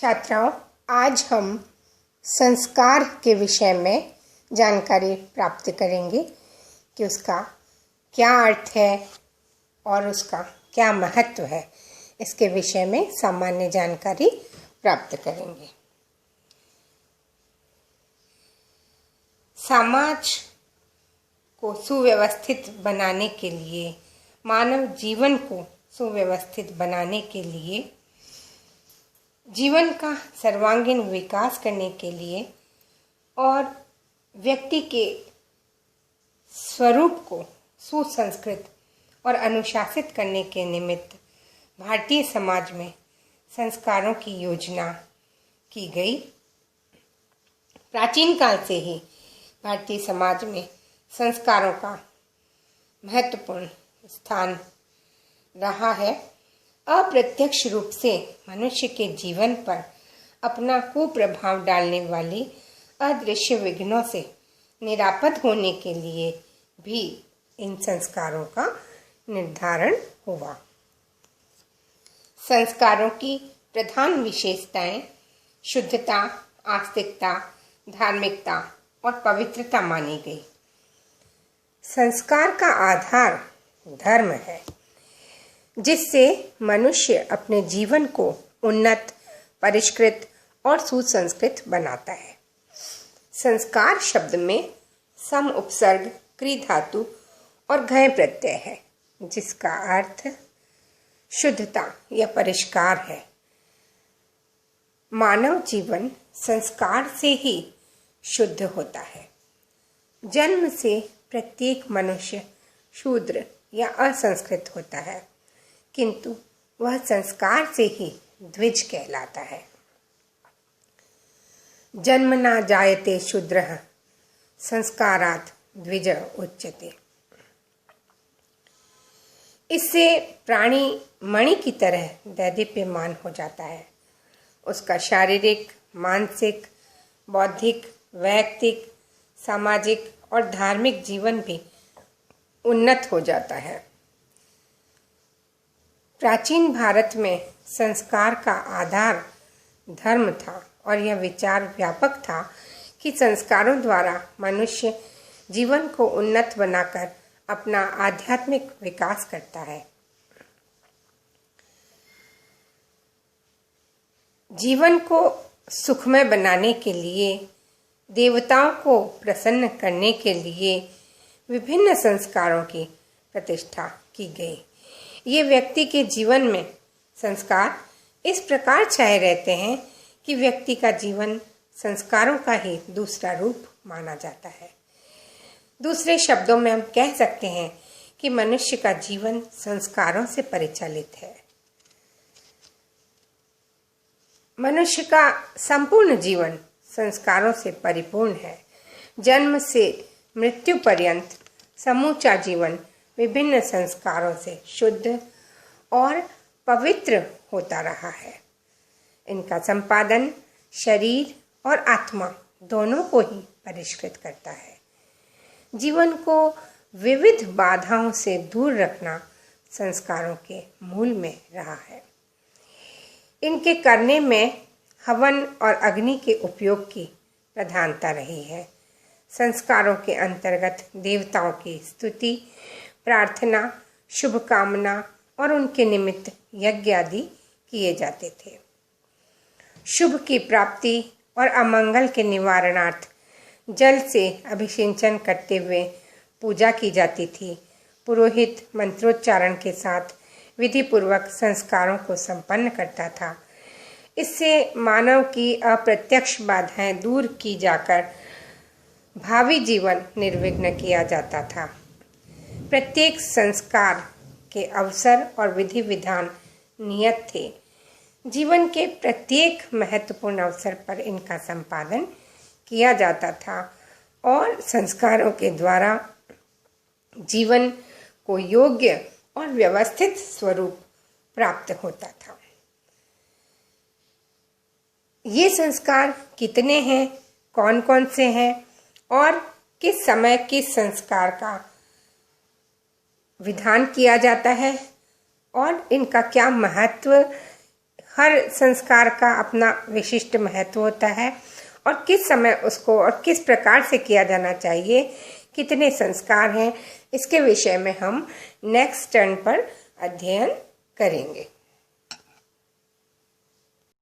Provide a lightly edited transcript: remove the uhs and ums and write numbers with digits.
छात्राओं, आज हम संस्कार के विषय में जानकारी प्राप्त करेंगे कि उसका क्या अर्थ है और उसका क्या महत्व है। इसके विषय में सामान्य जानकारी प्राप्त करेंगे। समाज को सुव्यवस्थित बनाने के लिए, मानव जीवन को सुव्यवस्थित बनाने के लिए, जीवन का सर्वांगीण विकास करने के लिए और व्यक्ति के स्वरूप को सुसंस्कृत और अनुशासित करने के निमित्त भारतीय समाज में संस्कारों की योजना की गई। प्राचीन काल से ही भारतीय समाज में संस्कारों का महत्वपूर्ण स्थान रहा है। अप्रत्यक्ष रूप से मनुष्य के जीवन पर अपना कुप्रभाव डालने वाली अदृश्य विघ्नों से निरापद होने के लिए भी इन संस्कारों का निर्धारण हुआ। संस्कारों की प्रधान विशेषताएं शुद्धता, आस्तिकता, धार्मिकता और पवित्रता मानी गई। संस्कार का आधार धर्म है, जिससे मनुष्य अपने जीवन को उन्नत, परिष्कृत और सुसंस्कृत बनाता है। संस्कार शब्द में सम उपसर्ग, क्रि धातु और घय प्रत्यय है, जिसका अर्थ शुद्धता या परिष्कार है। मानव जीवन संस्कार से ही शुद्ध होता है। जन्म से प्रत्येक मनुष्य शूद्र या असंस्कृत होता है, किंतु वह संस्कार से ही द्विज कहलाता है। जन्मना जायते शूद्रः संस्कारात् द्विज उच्यते। इससे प्राणी मणि की तरह दैदीप्यमान हो जाता है। उसका शारीरिक, मानसिक, बौद्धिक, वैयक्तिक, सामाजिक और धार्मिक जीवन भी उन्नत हो जाता है। प्राचीन भारत में संस्कार का आधार धर्म था और यह विचार व्यापक था कि संस्कारों द्वारा मनुष्य जीवन को उन्नत बनाकर अपना आध्यात्मिक विकास करता है। जीवन को सुखमय बनाने के लिए, देवताओं को प्रसन्न करने के लिए विभिन्न संस्कारों की प्रतिष्ठा की गई। ये व्यक्ति के जीवन में संस्कार इस प्रकार छाए रहते हैं कि व्यक्ति का जीवन संस्कारों का ही दूसरा रूप माना जाता है। दूसरे शब्दों में हम कह सकते हैं कि मनुष्य का जीवन संस्कारों से परिचालित है। मनुष्य का संपूर्ण जीवन संस्कारों से परिपूर्ण है। जन्म से मृत्यु पर्यंत समूचा जीवन विभिन्न संस्कारों से शुद्ध और पवित्र होता रहा है। इनका संपादन शरीर और आत्मा दोनों को ही परिष्कृत करता है। जीवन को विविध बाधाओं से दूर रखना संस्कारों के मूल में रहा है। इनके करने में हवन और अग्नि के उपयोग की प्रधानता रही है। संस्कारों के अंतर्गत देवताओं की स्तुति, प्रार्थना, शुभकामना और उनके निमित्त यज्ञ आदि किए जाते थे। शुभ की प्राप्ति और अमंगल के निवारणार्थ जल से अभिषेचन करते हुए पूजा की जाती थी। पुरोहित मंत्रोच्चारण के साथ विधि पूर्वक संस्कारों को संपन्न करता था। इससे मानव की अप्रत्यक्ष बाधाएं दूर की जाकर भावी जीवन निर्विघ्न किया जाता था। प्रत्येक संस्कार के अवसर और विधि विधान नियत थे। जीवन के प्रत्येक महत्वपूर्ण अवसर पर इनका संपादन किया जाता था और संस्कारों के द्वारा जीवन को योग्य और व्यवस्थित स्वरूप प्राप्त होता था। ये संस्कार कितने हैं, कौन कौन से हैं और किस समय किस संस्कार का विधान किया जाता है और इनका क्या महत्व हर संस्कार का अपना विशिष्ट महत्व होता है और किस समय उसको और किस प्रकार से किया जाना चाहिए, कितने संस्कार हैं, इसके विषय में हम नेक्स्ट टर्न पर अध्ययन करेंगे।